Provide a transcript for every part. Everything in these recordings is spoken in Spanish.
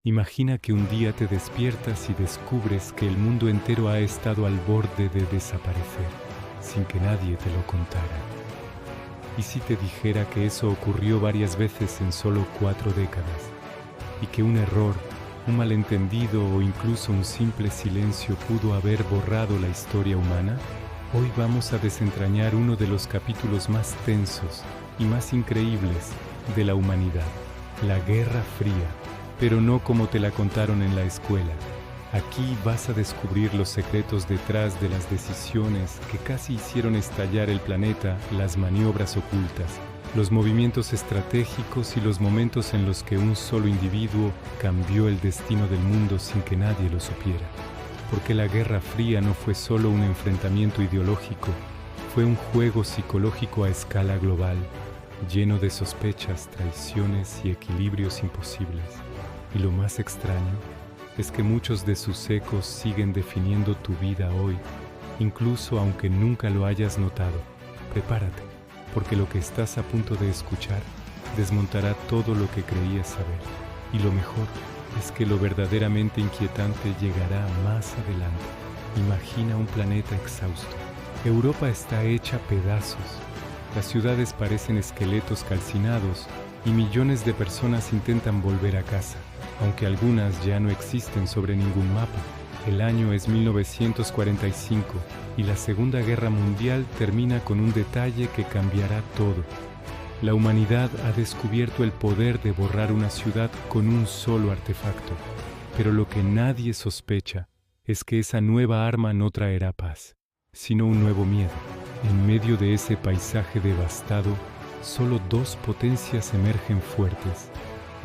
Imagina que un día te despiertas y descubres que el mundo entero ha estado al borde de desaparecer, sin que nadie te lo contara. ¿Y si te dijera que eso ocurrió varias veces en solo 4 décadas? Y que un error, un malentendido o incluso un simple silencio pudo haber borrado la historia humana? Hoy vamos a desentrañar uno de los capítulos más tensos y más increíbles de la humanidad, la Guerra Fría, pero no como te la contaron en la escuela. Aquí vas a descubrir los secretos detrás de las decisiones que casi hicieron estallar el planeta, las maniobras ocultas, los movimientos estratégicos y los momentos en los que un solo individuo cambió el destino del mundo sin que nadie lo supiera. Porque la Guerra Fría no fue solo un enfrentamiento ideológico, fue un juego psicológico a escala global, lleno de sospechas, traiciones y equilibrios imposibles. Y lo más extraño es que muchos de sus ecos siguen definiendo tu vida hoy, incluso aunque nunca lo hayas notado. Prepárate, porque lo que estás a punto de escuchar desmontará todo lo que creías saber. Y lo mejor es que lo verdaderamente inquietante llegará más adelante. Imagina un planeta exhausto. Europa está hecha pedazos. Las ciudades parecen esqueletos calcinados y millones de personas intentan volver a casa, aunque algunas ya no existen sobre ningún mapa. El año es 1945 y la Segunda Guerra Mundial termina con un detalle que cambiará todo. La humanidad ha descubierto el poder de borrar una ciudad con un solo artefacto, pero lo que nadie sospecha es que esa nueva arma no traerá paz, sino un nuevo miedo. En medio de ese paisaje devastado, solo 2 potencias emergen fuertes: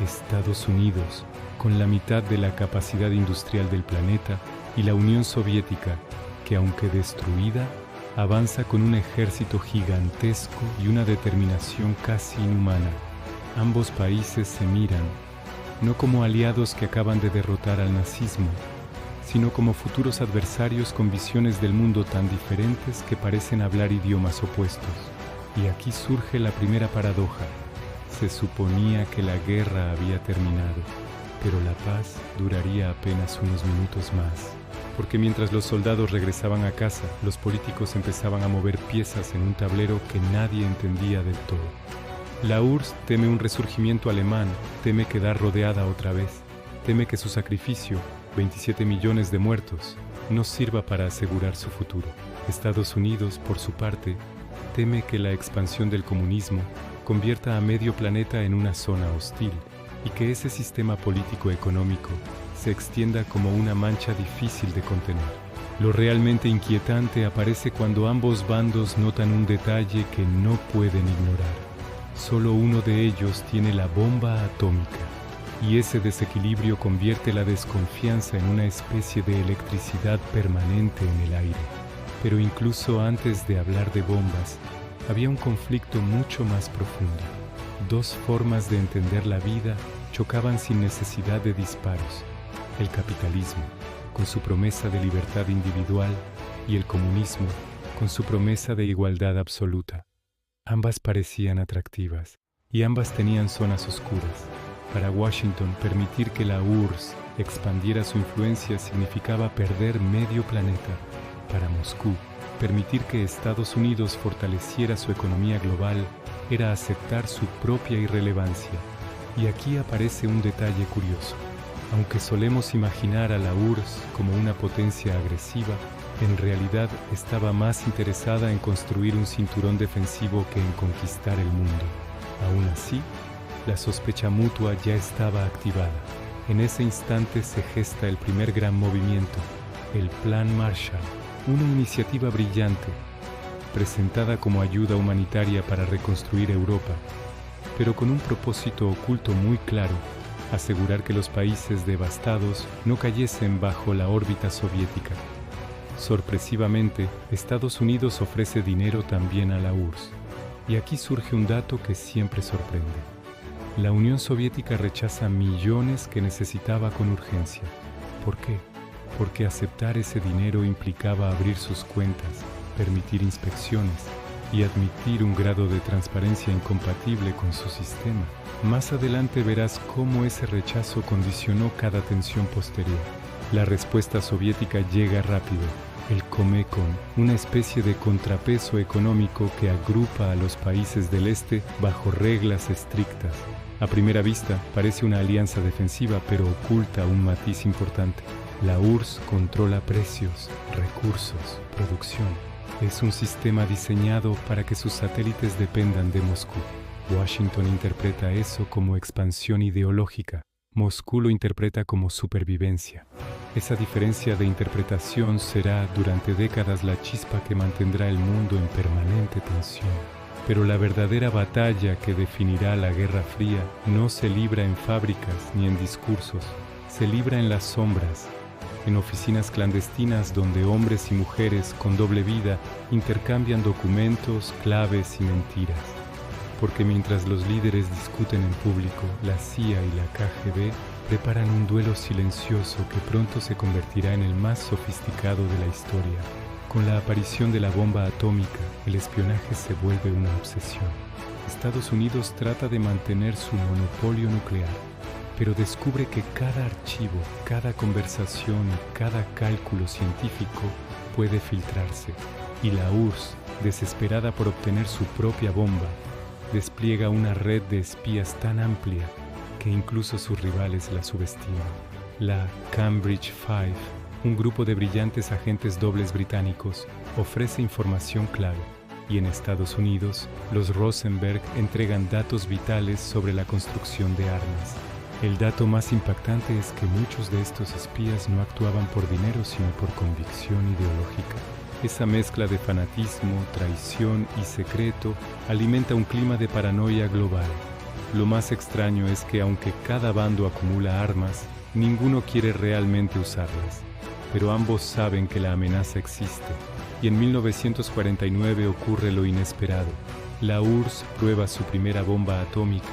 Estados Unidos, con la mitad de la capacidad industrial del planeta, y la Unión Soviética, que aunque destruida, avanza con un ejército gigantesco y una determinación casi inhumana. Ambos países se miran, no como aliados que acaban de derrotar al nazismo, sino como futuros adversarios con visiones del mundo tan diferentes que parecen hablar idiomas opuestos. Y aquí surge la primera paradoja. Se suponía que la guerra había terminado, pero la paz duraría apenas unos minutos más. Porque mientras los soldados regresaban a casa, los políticos empezaban a mover piezas en un tablero que nadie entendía del todo. La URSS teme un resurgimiento alemán, teme quedar rodeada otra vez, teme que su sacrificio, 27 millones de muertos, no sirva para asegurar su futuro. Estados Unidos, por su parte, teme que la expansión del comunismo convierta a medio planeta en una zona hostil y que ese sistema político-económico se extienda como una mancha difícil de contener. Lo realmente inquietante aparece cuando ambos bandos notan un detalle que no pueden ignorar. Solo uno de ellos tiene la bomba atómica, y ese desequilibrio convierte la desconfianza en una especie de electricidad permanente en el aire. Pero incluso antes de hablar de bombas, había un conflicto mucho más profundo. 2 formas de entender la vida chocaban sin necesidad de disparos: el capitalismo, con su promesa de libertad individual, y el comunismo, con su promesa de igualdad absoluta. Ambas parecían atractivas, y ambas tenían zonas oscuras. Para Washington, permitir que la URSS expandiera su influencia significaba perder medio planeta. Para Moscú, permitir que Estados Unidos fortaleciera su economía global era aceptar su propia irrelevancia. Y aquí aparece un detalle curioso. Aunque solemos imaginar a la URSS como una potencia agresiva, en realidad estaba más interesada en construir un cinturón defensivo que en conquistar el mundo. Aún así, la sospecha mutua ya estaba activada. En ese instante se gesta el primer gran movimiento, el Plan Marshall, una iniciativa brillante, presentada como ayuda humanitaria para reconstruir Europa, pero con un propósito oculto muy claro: asegurar que los países devastados no cayesen bajo la órbita soviética. Sorpresivamente, Estados Unidos ofrece dinero también a la URSS. Y aquí surge un dato que siempre sorprende. La Unión Soviética rechaza millones que necesitaba con urgencia. ¿Por qué? Porque aceptar ese dinero implicaba abrir sus cuentas, permitir inspecciones y admitir un grado de transparencia incompatible con su sistema. Más adelante verás cómo ese rechazo condicionó cada tensión posterior. La respuesta soviética llega rápido. El Comecon, una especie de contrapeso económico que agrupa a los países del este bajo reglas estrictas. A primera vista parece una alianza defensiva, pero oculta un matiz importante. La URSS controla precios, recursos, producción. Es un sistema diseñado para que sus satélites dependan de Moscú. Washington interpreta eso como expansión ideológica. Moscú lo interpreta como supervivencia. Esa diferencia de interpretación será durante décadas la chispa que mantendrá el mundo en permanente tensión. Pero la verdadera batalla que definirá la Guerra Fría no se libra en fábricas ni en discursos, se libra en las sombras, en oficinas clandestinas donde hombres y mujeres con doble vida intercambian documentos, claves y mentiras. Porque mientras los líderes discuten en público, la CIA y la KGB preparan un duelo silencioso que pronto se convertirá en el más sofisticado de la historia. Con la aparición de la bomba atómica, el espionaje se vuelve una obsesión. Estados Unidos trata de mantener su monopolio nuclear, pero descubre que cada archivo, cada conversación y cada cálculo científico puede filtrarse. Y la URSS, desesperada por obtener su propia bomba, despliega una red de espías tan amplia que incluso sus rivales la subestiman. La Cambridge Five, un grupo de brillantes agentes dobles británicos, ofrece información clave, y en Estados Unidos, los Rosenberg entregan datos vitales sobre la construcción de armas. El dato más impactante es que muchos de estos espías no actuaban por dinero, sino por convicción ideológica. Esa mezcla de fanatismo, traición y secreto alimenta un clima de paranoia global. Lo más extraño es que aunque cada bando acumula armas, ninguno quiere realmente usarlas. Pero ambos saben que la amenaza existe. Y en 1949 ocurre lo inesperado. La URSS prueba su primera bomba atómica,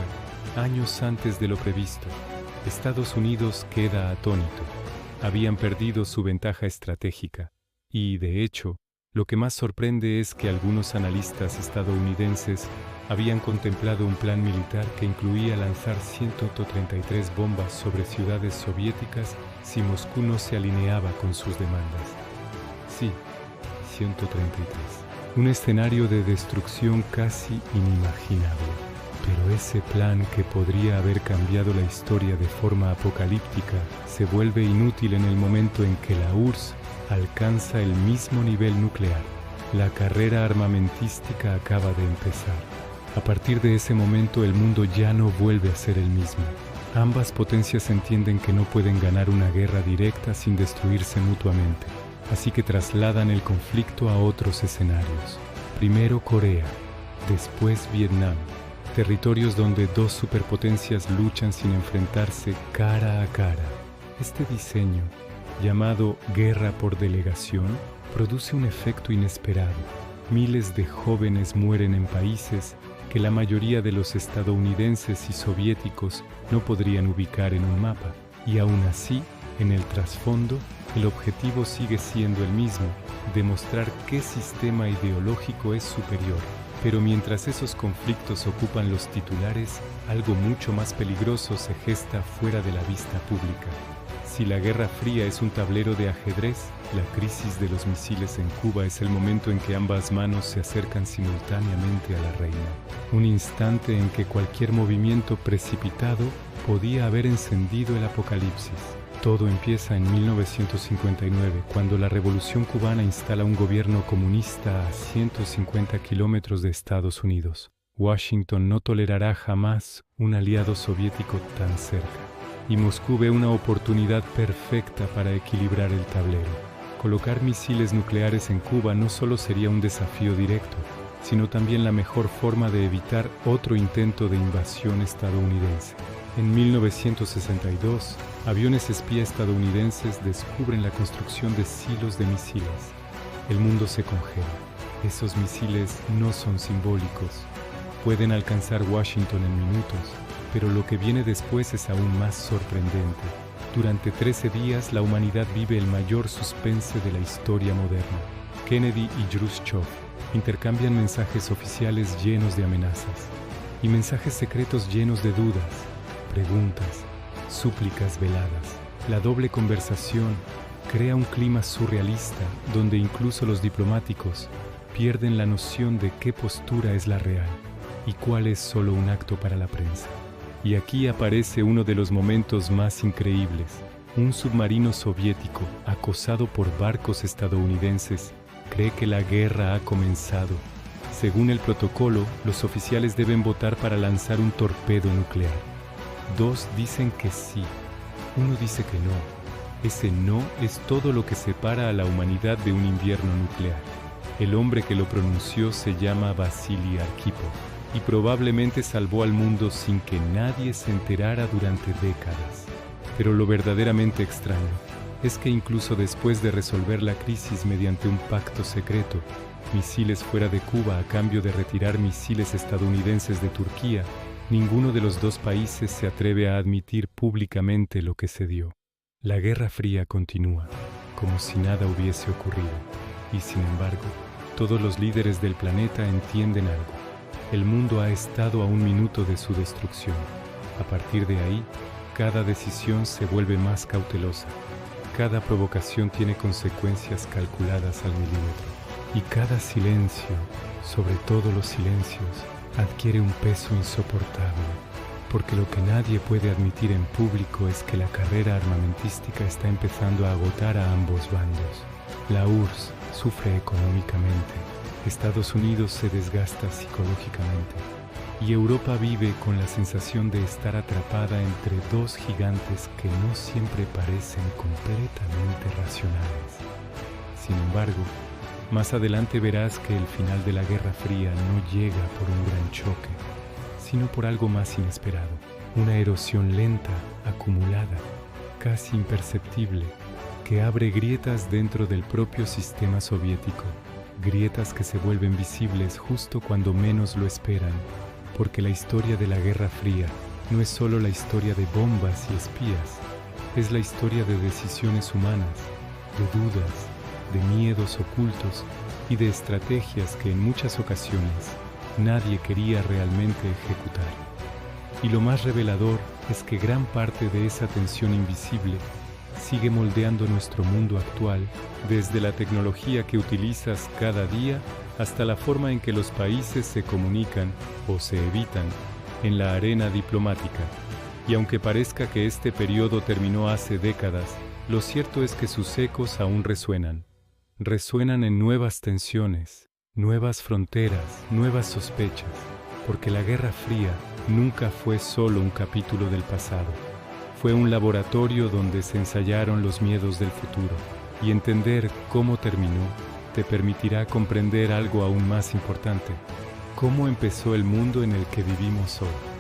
años antes de lo previsto. Estados Unidos queda atónito. Habían perdido su ventaja estratégica. Y, de hecho, lo que más sorprende es que algunos analistas estadounidenses habían contemplado un plan militar que incluía lanzar 133 bombas sobre ciudades soviéticas si Moscú no se alineaba con sus demandas. Sí, 133. Un escenario de destrucción casi inimaginable. Pero ese plan, que podría haber cambiado la historia de forma apocalíptica, se vuelve inútil en el momento en que la URSS alcanza el mismo nivel nuclear. La carrera armamentística acaba de empezar. A partir de ese momento el mundo ya no vuelve a ser el mismo. Ambas potencias entienden que no pueden ganar una guerra directa sin destruirse mutuamente, así que trasladan el conflicto a otros escenarios. Primero Corea, después Vietnam, territorios donde dos superpotencias luchan sin enfrentarse cara a cara. Este diseño, llamado guerra por delegación, produce un efecto inesperado. Miles de jóvenes mueren en países que la mayoría de los estadounidenses y soviéticos no podrían ubicar en un mapa. Y aún así, en el trasfondo, el objetivo sigue siendo el mismo: demostrar qué sistema ideológico es superior. Pero mientras esos conflictos ocupan los titulares, algo mucho más peligroso se gesta fuera de la vista pública. Si la Guerra Fría es un tablero de ajedrez, la crisis de los misiles en Cuba es el momento en que ambas manos se acercan simultáneamente a la reina. Un instante en que cualquier movimiento precipitado podía haber encendido el apocalipsis. Todo empieza en 1959, cuando la Revolución Cubana instala un gobierno comunista a 150 kilómetros de Estados Unidos. Washington no tolerará jamás un aliado soviético tan cerca. Y Moscú ve una oportunidad perfecta para equilibrar el tablero. Colocar misiles nucleares en Cuba no solo sería un desafío directo, sino también la mejor forma de evitar otro intento de invasión estadounidense. En 1962, aviones espía estadounidenses descubren la construcción de silos de misiles. El mundo se congela. Esos misiles no son simbólicos. Pueden alcanzar Washington en minutos, pero lo que viene después es aún más sorprendente. Durante 13 días, la humanidad vive el mayor suspense de la historia moderna. Kennedy y Khrushchev, Intercambian mensajes oficiales llenos de amenazas y mensajes secretos llenos de dudas, preguntas, súplicas veladas. La doble conversación crea un clima surrealista donde incluso los diplomáticos pierden la noción de qué postura es la real y cuál es solo un acto para la prensa. Y aquí aparece uno de los momentos más increíbles. Un submarino soviético, acosado por barcos estadounidenses, cree que la guerra ha comenzado. Según el protocolo, los oficiales deben votar para lanzar un torpedo nuclear. 2 dicen que sí, 1 dice que no. Ese no es todo lo que separa a la humanidad de un invierno nuclear. El hombre que lo pronunció se llama Vasily Arkhipov y probablemente salvó al mundo sin que nadie se enterara durante décadas. Pero lo verdaderamente extraño es que incluso después de resolver la crisis mediante un pacto secreto, misiles fuera de Cuba a cambio de retirar misiles estadounidenses de Turquía, ninguno de los dos países se atreve a admitir públicamente lo que se dio. La Guerra Fría continúa, como si nada hubiese ocurrido, y sin embargo, todos los líderes del planeta entienden algo. El mundo ha estado a un minuto de su destrucción. A partir de ahí, cada decisión se vuelve más cautelosa. Cada provocación tiene consecuencias calculadas al milímetro. Y cada silencio, sobre todo los silencios, adquiere un peso insoportable. Porque lo que nadie puede admitir en público es que la carrera armamentística está empezando a agotar a ambos bandos. La URSS sufre económicamente, Estados Unidos se desgasta psicológicamente y Europa vive con la sensación de estar atrapada entre dos gigantes que no siempre parecen completamente racionales. Sin embargo, más adelante verás que el final de la Guerra Fría no llega por un gran choque, sino por algo más inesperado, una erosión lenta, acumulada, casi imperceptible, que abre grietas dentro del propio sistema soviético, grietas que se vuelven visibles justo cuando menos lo esperan, porque la historia de la Guerra Fría no es solo la historia de bombas y espías, es la historia de decisiones humanas, de dudas, de miedos ocultos y de estrategias que en muchas ocasiones nadie quería realmente ejecutar. Y lo más revelador es que gran parte de esa tensión invisible sigue moldeando nuestro mundo actual, desde la tecnología que utilizas cada día hasta la forma en que los países se comunican o se evitan en la arena diplomática. Y aunque parezca que este periodo terminó hace décadas, lo cierto es que sus ecos aún resuenan. Resuenan en nuevas tensiones, nuevas fronteras, nuevas sospechas, porque la Guerra Fría nunca fue solo un capítulo del pasado. Fue un laboratorio donde se ensayaron los miedos del futuro, y entender cómo terminó te permitirá comprender algo aún más importante: cómo empezó el mundo en el que vivimos hoy.